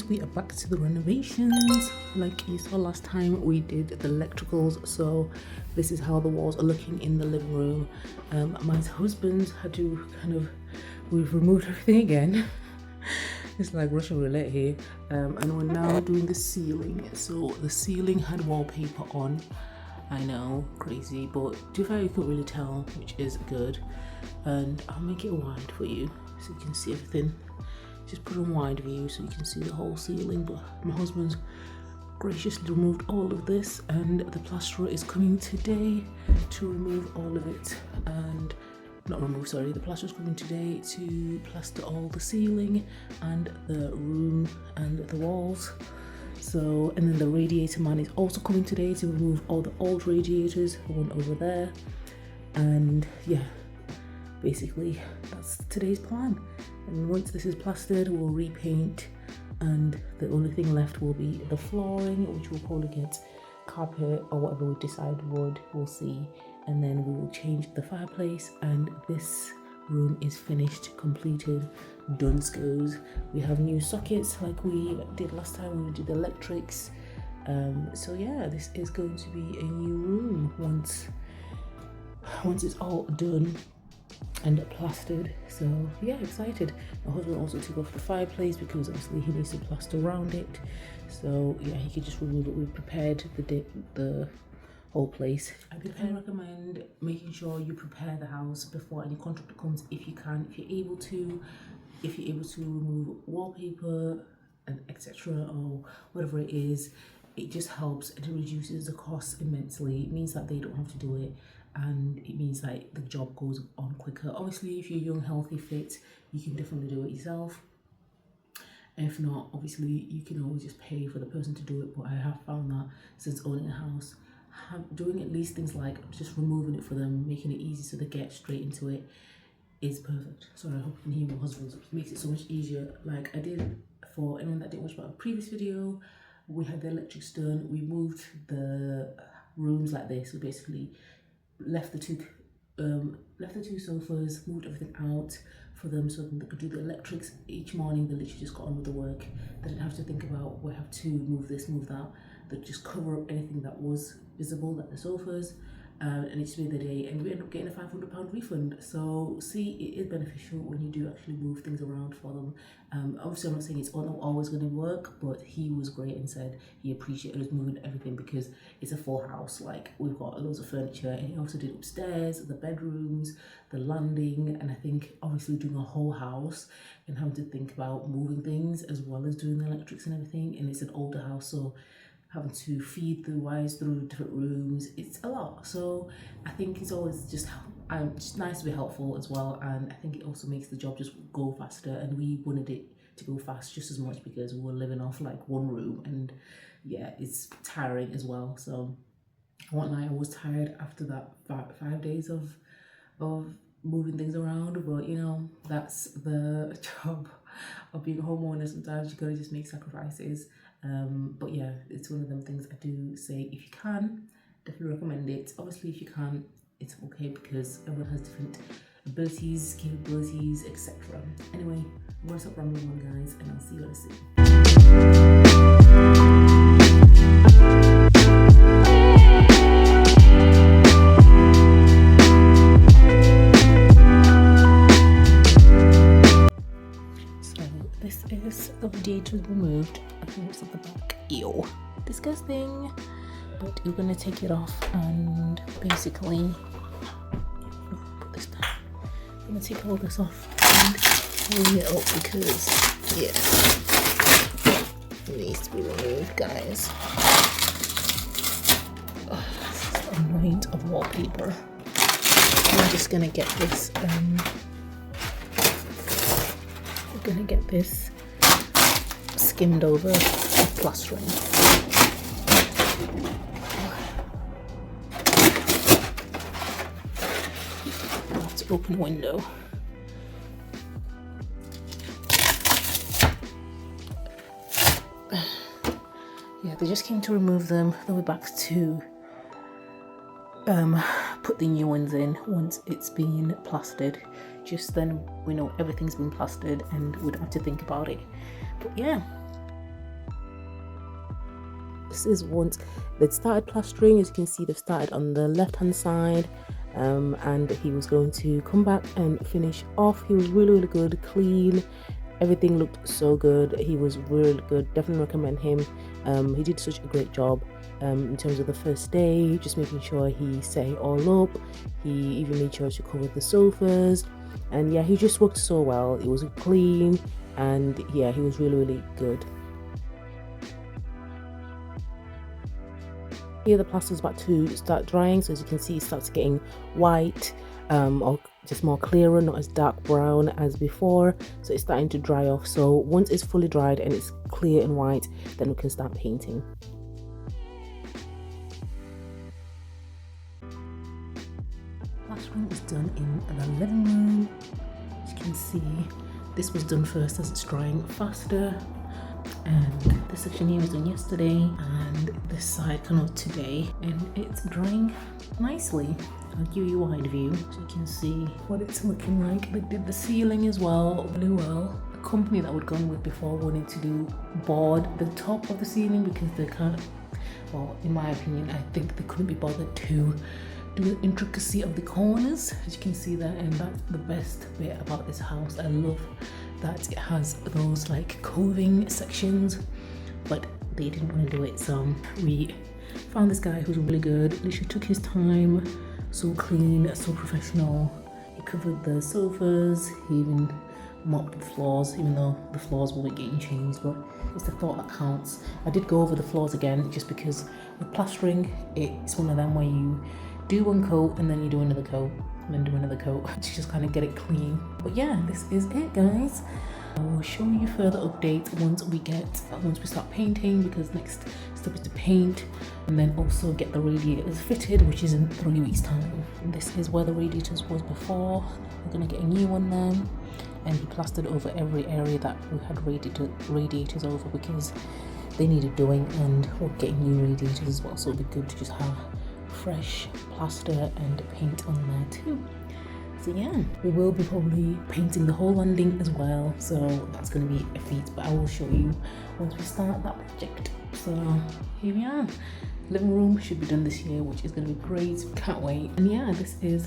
guys, we are back to the renovations. Like you saw last time, we did the electricals, so this is how the walls are looking in the living room. My husband had to we've removed everything again. It's like Russian roulette here. And we're now doing the ceiling. So the ceiling had wallpaper on. I know, crazy, but to be fair, you couldn't really tell, which is good. And I'll make it wide for you so you can see everything. Just put on wide view so you can see the whole ceiling. But my husband's graciously removed all of this, and the plasterer is coming today to remove all of it. And not remove, sorry, the plasterer is coming today to plaster all the ceiling and the room and the walls. So, and then the radiator man is also coming today to remove all the old radiators, the one over there. And yeah, basically that's today's plan. And once this is plastered, we'll repaint, and the only thing left will be the flooring, which we'll probably get carpet or whatever we decide wood, we'll see. And then we will change the fireplace, and this room is finished, completed, done scos. We have new sockets like we did last time when we did the electrics. So yeah, this is going to be a new room once it's all done and plastered. So yeah, excited. My husband also took off the fireplace because obviously he needs to plaster around it. So yeah, he could just remove it. We've prepared the whole place. I recommend making sure you prepare the house before any contractor comes, if you can, if you're able to remove wallpaper and etc. or whatever it is. It just helps, it reduces the cost immensely. It means that they don't have to do it, and it means that the job goes on quicker. Obviously, if you're young, healthy, fit, you can definitely do it yourself. If not, obviously you can always just pay for the person to do it. But I have found that since owning a house, doing at least things like just removing it for them, making it easy so they get straight into it, is perfect. Sorry, I hope you can hear my husband. It makes it so much easier. Like I did, for anyone that didn't watch my previous video, we had the electrics done. We moved the rooms like this. We basically left the two sofas, moved everything out for them so they could do the electrics each morning. They literally just got on with the work. They didn't have to think about, we have to move this, move that. They just cover up anything that was visible, like the sofas, and it just made the day. And we ended up getting a £500 refund. So see, it is beneficial when you do actually move things around for them. Obviously I'm not saying it's not always going to work, but he was great and said he appreciated us moving everything because it's a full house. Like, we've got loads of furniture, and he also did upstairs, the bedrooms, the landing, and I think obviously doing a whole house and having to think about moving things as well as doing the electrics and everything. And it's an older house, so having to feed the wires through different rooms, it's a lot. So I think it's always just nice to be helpful as well, and I think it also makes the job just go faster. And we wanted it to go fast just as much because we were living off like one room, and yeah, it's tiring as well. So I won't lie, I was tired after that 5 days of moving things around, but you know, that's the job of being a homeowner. Sometimes you gotta just make sacrifices. But yeah, it's one of them things I do say, if you can, definitely recommend it. Obviously if you can't, it's okay because everyone has different abilities, capabilities, etc. Anyway, I'm gonna stop rambling on, guys, and I'll see you guys soon. So this is the radiator removed. I think it's at the back. Ew, disgusting. But you're gonna take it off and basically put this down. I'm gonna take all this off and clean it up because yeah, it needs to be removed, guys. This is a weight of wallpaper. I'm just gonna get this. We're gonna get this skimmed over with plastering. Let's open the window. Yeah, they just came to remove them. They'll be back to put the new ones in once it's been plastered. Just then we know everything's been plastered and we don't have to think about it. But yeah, this is once they'd started plastering. As you can see, they've started on the left hand side, and he was going to come back and finish off. He was really good, clean. Everything looked so good. He was really good. Definitely recommend him. He did such a great job in terms of the first day, just making sure he set it all up. He even made sure to cover the sofas, and yeah, he just worked so well. It was clean, and yeah, he was really good. Here the plaster is about to start drying, so as you can see, it starts getting white, or just more clearer, not as dark brown as before. So it's starting to dry off. So once it's fully dried and it's clear and white, then we can start painting. Plastering is done in the living room. As you can see, this was done first as it's drying faster. And this section here was done yesterday, and this side kind of today, and it's drying nicely. I'll give you a wide view so you can see what it's looking like. They did the ceiling as well, really well. The company that we'd gone with before wanted to do board the top of the ceiling because they can't, well, in my opinion, I think they couldn't be bothered to do the intricacy of the corners, as you can see there. And that's the best bit about this house. I love that it has those like coving sections, but they didn't want to do it, so we found this guy who's really good. Literally took his time, so clean, so professional. He covered the sofas, he even mopped the floors, even though the floors weren't getting changed, but it's the thought that counts. I did go over the floors again just because with plastering, it's one of them where you do one coat and then you do another coat and then do another coat to just kind of get it clean. But yeah, this is it, guys. I will show you further updates once we start painting, because next step is to paint and then also get the radiators fitted, which is in 3 weeks time. And this is where the radiators was before. We're gonna get a new one now, and he plastered over every area that we had radiators over because they needed doing, and we're getting new radiators as well, so it'll be good to just have fresh plaster and paint on there too. So yeah, we will be probably painting the whole landing as well, so that's going to be a feat, but I will show you once we start that project. So here we are. Living room should be done this year, which is going to be great. Can't wait. And yeah, this is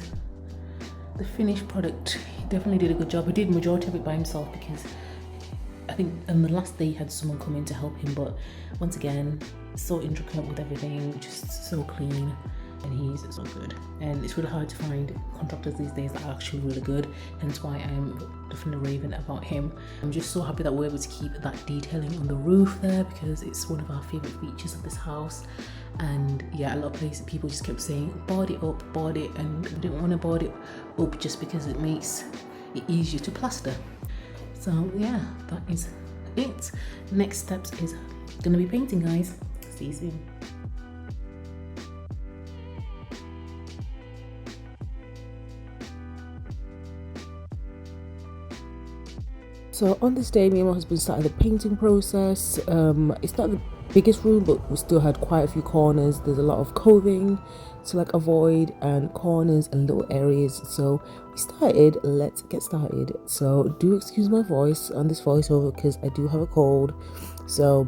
the finished product. He definitely did a good job. He did majority of it by himself because I think on the last day he had someone come in to help him, but once again, so intricate with everything, just so clean, and he's so good. And it's really hard to find contractors these days that are actually really good, hence why I'm definitely raving about him. I'm just so happy that we're able to keep that detailing on the roof there, because it's one of our favorite features of this house. And yeah, a lot of places people just kept saying board it up, board it, and we didn't want to board it up just because it makes it easier to plaster. So yeah, that is it. Next steps is gonna be painting, guys. See you soon. So on this day, me and my husband started the painting process. It's not the biggest room, but we still had quite a few corners. There's a lot of coving to like avoid, and corners and little areas. So we started. Let's get started. So do excuse my voice on this voiceover because I do have a cold. So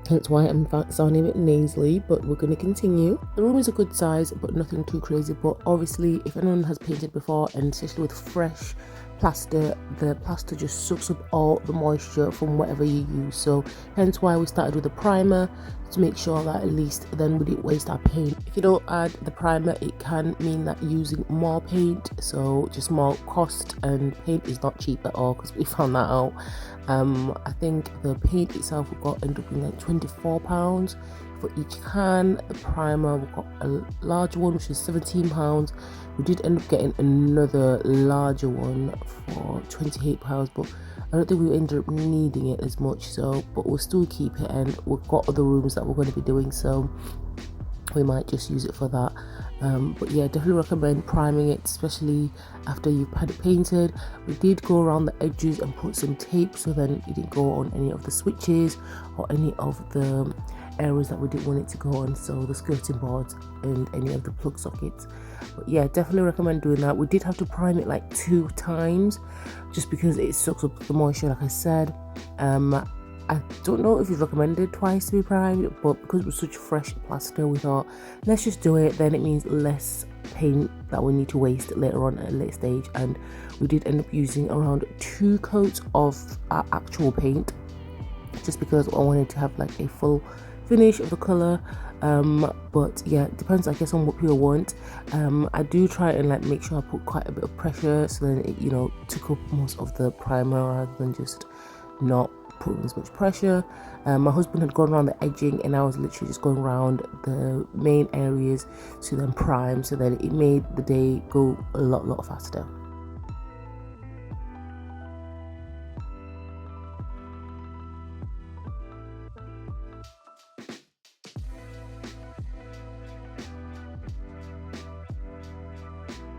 that's why I'm sounding a bit nasally, but we're going to continue. The room is a good size, but nothing too crazy. But obviously, if anyone has painted before, and especially with fresh plaster, the plaster just soaks up all the moisture from whatever you use. So hence why we started with a primer, to make sure that at least then we didn't waste our paint. If you don't add the primer, it can mean that you're using more paint, so just more cost, and paint is not cheap at all, because we found that out. I think the paint itself ended up being like £24 for each can. The primer, we got a large one which is £17. We did end up getting another larger one for £28, but I don't think we ended up needing it as much. So, but we'll still keep it, and we've got other rooms that we're going to be doing, so we might just use it for that. But yeah, definitely recommend priming it, especially after you've had it painted. We did go around the edges and put some tape, so then it didn't go on any of the switches or any of the areas that we didn't want it to go on, so the skirting boards and any of the plug sockets. But yeah, definitely recommend doing that. We did have to prime it like 2 times just because it soaks up the moisture, like I said. I don't know if it's recommended twice to be primed, but because it was such fresh plaster, we thought let's just do it. Then it means less paint that we need to waste later on at a later stage. And we did end up using around 2 coats of our actual paint, just because I wanted to have like a full finish of the color. But yeah, it depends, I guess, on what people want. I do try and like make sure I put quite a bit of pressure, so then it, you know, took up most of the primer rather than just not putting as much pressure. My husband had gone around the edging, and I was literally just going around the main areas to then prime, so that it made the day go a lot faster.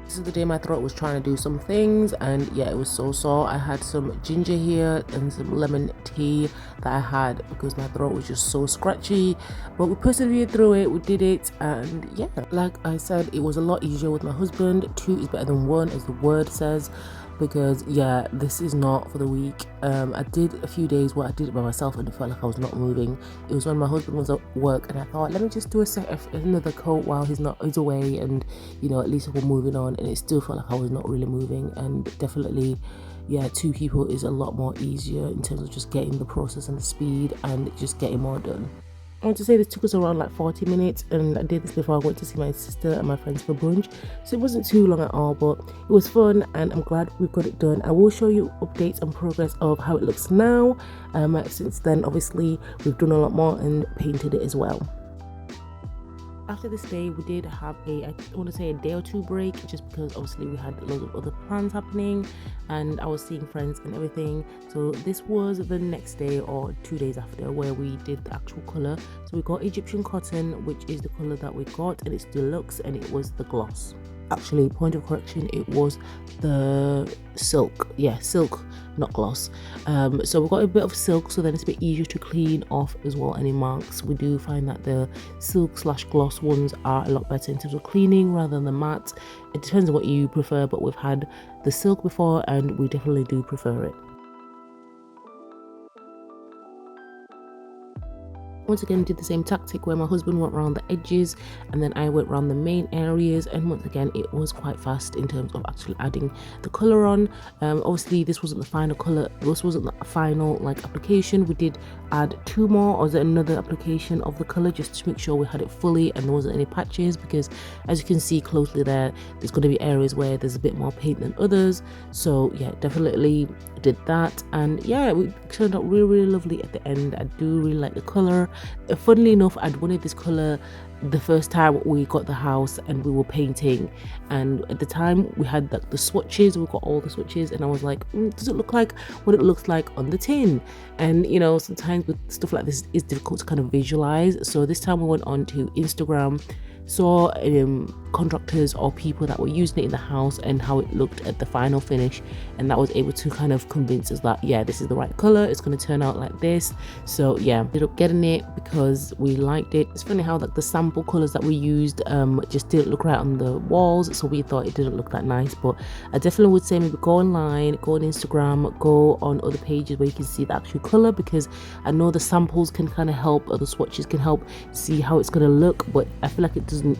This is the day my throat was trying to do some things, and yeah, it was so sore. I had some ginger here and some lemon tea that I had because my throat was just so scratchy, but we persevered through it. We did it, and yeah, like I said, it was a lot easier with my husband. 2 is better than 1, as the word says, because yeah, this is not for the weak. I did a few days where I did it by myself and it felt like I was not moving. It was when my husband was at work, and I thought, let me just do another coat while he's away, and you know, at least we're moving on. And it still felt like I was not really moving. And definitely, yeah, 2 people is a lot more easier in terms of just getting the process and the speed and just getting more done. I want to say this took us around like 40 minutes, and I did this before I went to see my sister and my friends for brunch, so it wasn't too long at all, but it was fun and I'm glad we got it done. I will show you updates and progress of how it looks now. Since then, obviously, we've done a lot more and painted it as well. After this day, we did have I want to say a day or 2 break, just because obviously we had loads of other plans happening and I was seeing friends and everything. So this was the next day or 2 days after, where we did the actual color. So we got Egyptian cotton, which is the color that we got, and it's deluxe, and it was the gloss. Actually, point of correction, it was the silk. Yeah, silk, not gloss. So we got a bit of silk, so then it's a bit easier to clean off as well, any marks. We do find that the silk / gloss ones are a lot better in terms of cleaning rather than the matte. It depends on what you prefer, but we've had the silk before and we definitely do prefer it. Once again, did the same tactic where my husband went around the edges and then I went around the main areas, and once again it was quite fast in terms of actually adding the color on. Obviously this wasn't the final color, this wasn't the final like application. We did add 2 more, or another application of the color, just to make sure we had it fully and there wasn't any patches, because as you can see closely there's going to be areas where there's a bit more paint than others. So yeah, definitely did that, and yeah, it turned out really lovely at the end. I do really like the color. Funnily enough, I'd wanted this color the first time we got the house and we were painting, and at the time we had the swatches, we got all the swatches, and I was like, does it look like what it looks like on the tin? And you know, sometimes with stuff like this it's difficult to kind of visualize. So this time we went on to Instagram, saw contractors or people that were using it in the house and how it looked at the final finish, and that was able to kind of convince us that yeah, this is the right color, it's going to turn out like this. So yeah, ended up getting it because we liked it. It's funny how like the sample colors that we used just didn't look right on the walls, so we thought it didn't look that nice. But I definitely would say maybe go online, go on Instagram, go on other pages where you can see the actual color, because I know the samples can kind of help, or the swatches can help see how it's going to look, but I feel like it doesn't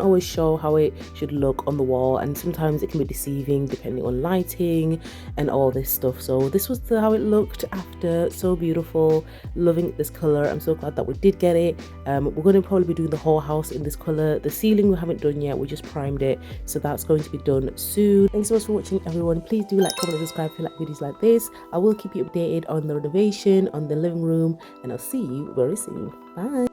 always show how it should look on the wall, and sometimes it can be deceiving depending on lighting and all this stuff. So this was how it looked after. So beautiful, loving this color. I'm so glad that we did get it. We're going to probably be doing the whole house in this color. The ceiling we haven't done yet, we just primed it, so that's going to be done soon. Thanks so much for watching, everyone. Please do like, comment, and subscribe if you like videos like this. I will keep you updated on the renovation, on the living room, and I'll see you very soon. Bye.